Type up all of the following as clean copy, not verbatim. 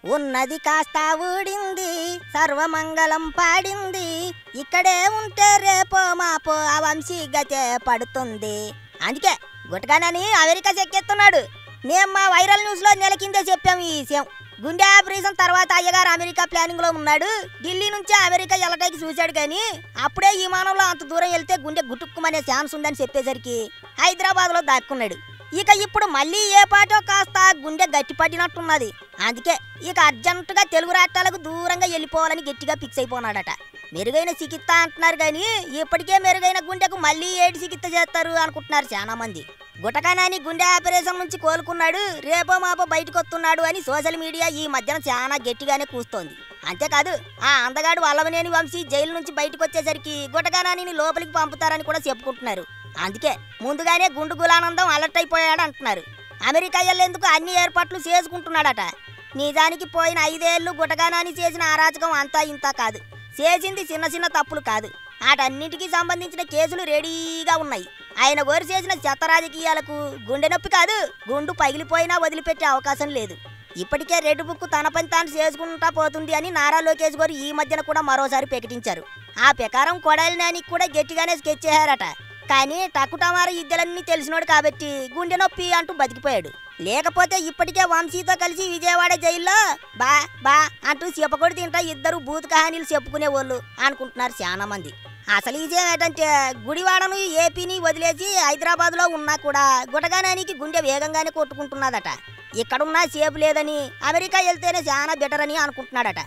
ఉన్నది కాస్త ఊడింది సర్వమంగళం పాడింది ఇక్కడే ఉంటే రేపో మాపో ఆ వంశీ గతే పడుతుంది. అందుకే గుటకానని అమెరికా చెక్కెత్తున్నాడు. మేము మా వైరల్ న్యూస్ లో నెల కిందే చెప్పాము ఈ విషయం. గుండె ఆపరేషన్ తర్వాత అయ్యగారు అమెరికా ప్లానింగ్ లో ఉన్నాడు. ఢిల్లీ నుంచి అమెరికా వెళ్ళటానికి చూశాడు కానీ అప్పుడే విమానంలో అంత దూరం వెళ్తే గుండె గుటుక్కుమనే ఛాన్స్ ఉందని చెప్పేసరికి హైదరాబాద్ లో దాక్కున్నాడు. ఇక ఇప్పుడు మళ్ళీ ఏ పాటో కాస్త గుండె గట్టిపడినట్టున్నది. అందుకే ఇక అర్జెంటుగా తెలుగు రాష్ట్రాలకు దూరంగా వెళ్ళిపోవాలని గట్టిగా ఫిక్స్ అయిపోనాడట. మెరుగైన చికిత్స అంటున్నారు కానీ ఇప్పటికే మెరుగైన గుండెకు మళ్ళీ ఏడు చికిత్స చేస్తారు అనుకుంటున్నారు చాలా మంది. గుటకానాని గుండె ఆపరేషన్ నుంచి కోలుకున్నాడు, రేపో మాపో బయటకు వస్తున్నాడు అని సోషల్ మీడియా ఈ మధ్యన చాలా గట్టిగానే కూస్తోంది. అంతేకాదు ఆ అందగాడు వల్లవనేని వంశీ జైలు నుంచి బయటకు వచ్చేసరికి గుటకానాని లోపలికి పంపుతారని కూడా చెప్పుకుంటున్నారు. అందుకే ముందుగానే గుండు గులానందం అలర్ట్ అయిపోయాడు అంటున్నారు. అమెరికా వెళ్ళేందుకు అన్ని ఏర్పాట్లు చేసుకుంటున్నాడట. నిజానికి పోయిన 5 ఏళ్ళు గుటకానాని చేసిన అరాచకం అంతా ఇంత కాదు. చేసింది చిన్న చిన్న తప్పులు కాదు, వాటన్నిటికీ సంబంధించిన కేసులు రెడీగా ఉన్నాయి. ఆయన గోరు చేసిన చెత్త రాజకీయాలకు గుండె నొప్పి కాదు, గుండు పగిలిపోయినా వదిలిపెట్టే అవకాశం లేదు. ఇప్పటికే రెడ్ బుక్ తన పని తాను చేసుకుంటా పోతుంది అని నారా లోకేష్ గారు ఈ మధ్యన కూడా మరోసారి ప్రకటించారు. ఆ ప్రకారం కొడాలి నానికి కూడా గట్టిగానే స్కెచ్ చేశారట. కానీ టకుటమార ఇద్దలన్నీ తెలిసినోడు కాబట్టి గుండె నొప్పి అంటూ బతికిపోయాడు. లేకపోతే ఇప్పటికే వంశీతో కలిసి విజయవాడ జైల్లో బా బా అంటూ చెప్పకొడి తింటా ఇద్దరు బూత్ కహానీలు చెప్పుకునేవాళ్ళు అనుకుంటున్నారు చాలా మంది. అసలు విజయం ఏంటంటే గుడివాడను ఏపీని వదిలేసి హైదరాబాద్లో ఉన్నా కూడా గుటకానానికి గుండె వేగంగానే కొట్టుకుంటున్నదట. ఇక్కడున్నా సేపు లేదని అమెరికా వెళ్తేనే చాలా బెటర్ అని అనుకుంటున్నాడట.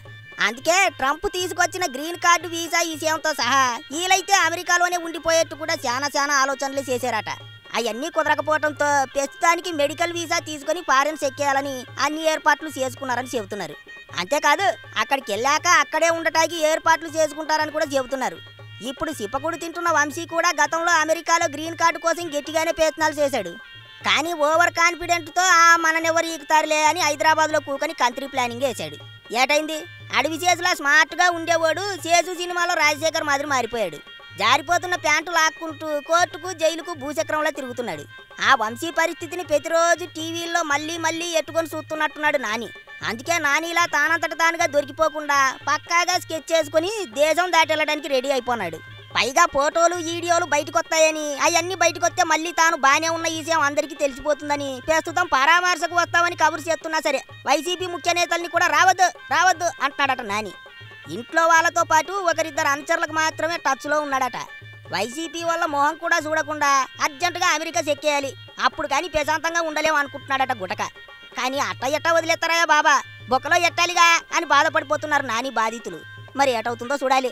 అందుకే ట్రంప్ తీసుకొచ్చిన గ్రీన్ కార్డు వీసా విషయంతో సహా వీలైతే అమెరికాలోనే ఉండిపోయేట్టు కూడా చాలా ఆలోచనలు చేశారట. అవన్నీ కుదరకపోవడంతో ప్రస్తుతానికి మెడికల్ వీసా తీసుకుని ఫారెన్స్ ఎక్కేయాలని అన్ని ఏర్పాట్లు చేసుకున్నారని చెబుతున్నారు. అంతేకాదు అక్కడికి వెళ్ళాక అక్కడే ఉండటానికి ఏర్పాట్లు చేసుకుంటారని కూడా చెబుతున్నారు. ఇప్పుడు సిప్పకుడు తింటున్న వంశీ కూడా గతంలో అమెరికాలో గ్రీన్ కార్డు కోసం గట్టిగానే ప్రయత్నాలు చేశాడు. కానీ ఓవర్ కాన్ఫిడెంట్తో మననెవరు ఈకుతారులే అని హైదరాబాద్లో కూకొని కంట్రీ ప్లానింగ్ వేశాడు. ఏటైంది అడవి చేతులా స్మార్ట్గా ఉండేవాడు చేసు సినిమాలో రాజశేఖర్ మాదిరి మారిపోయాడు. జారిపోతున్న ప్యాంటు లాక్కుంటూ కోర్టుకు జైలుకు భూచక్రంలో తిరుగుతున్నాడు. ఆ వంశీ పరిస్థితిని ప్రతిరోజు టీవీల్లో మళ్ళీ ఎట్టుకొని చూస్తున్నట్టున్నాడు నాని. అందుకే నానిలా తానంతట తానుగా దొరికిపోకుండా పక్కాగా స్కెచ్ చేసుకుని దేశం దాటెళ్ళడానికి రెడీ అయిపోన్నాడు. పైగా ఫోటోలు వీడియోలు బయటకొస్తాయని అవన్నీ బయటకొస్తే మళ్ళీ తాను బాగానే ఉన్న ఈ విషయం అందరికీ తెలిసిపోతుందని ప్రస్తుతం పరామర్శకు వస్తామని కబురు చేస్తున్నా సరే వైసీపీ ముఖ్య నేతల్ని కూడా రావద్దు అంటున్నాడట నాని. ఇంట్లో వాళ్ళతో పాటు ఒకరిద్దరు అనుచరులకు మాత్రమే టచ్లో ఉన్నాడట. వైసీపీ వల్ల మొహం కూడా చూడకుండా అర్జెంటుగా అమెరికా చెక్కేయాలి, అప్పుడు కానీ ప్రశాంతంగా ఉండలేము అనుకుంటున్నాడట గుటక. కానీ ఎట్ట వదిలేస్తారా బాబా, బొక్కలో ఎట్టాలిగా అని బాధపడిపోతున్నారు నాని బాధితులు. మరి ఏటవుతుందో చూడాలి.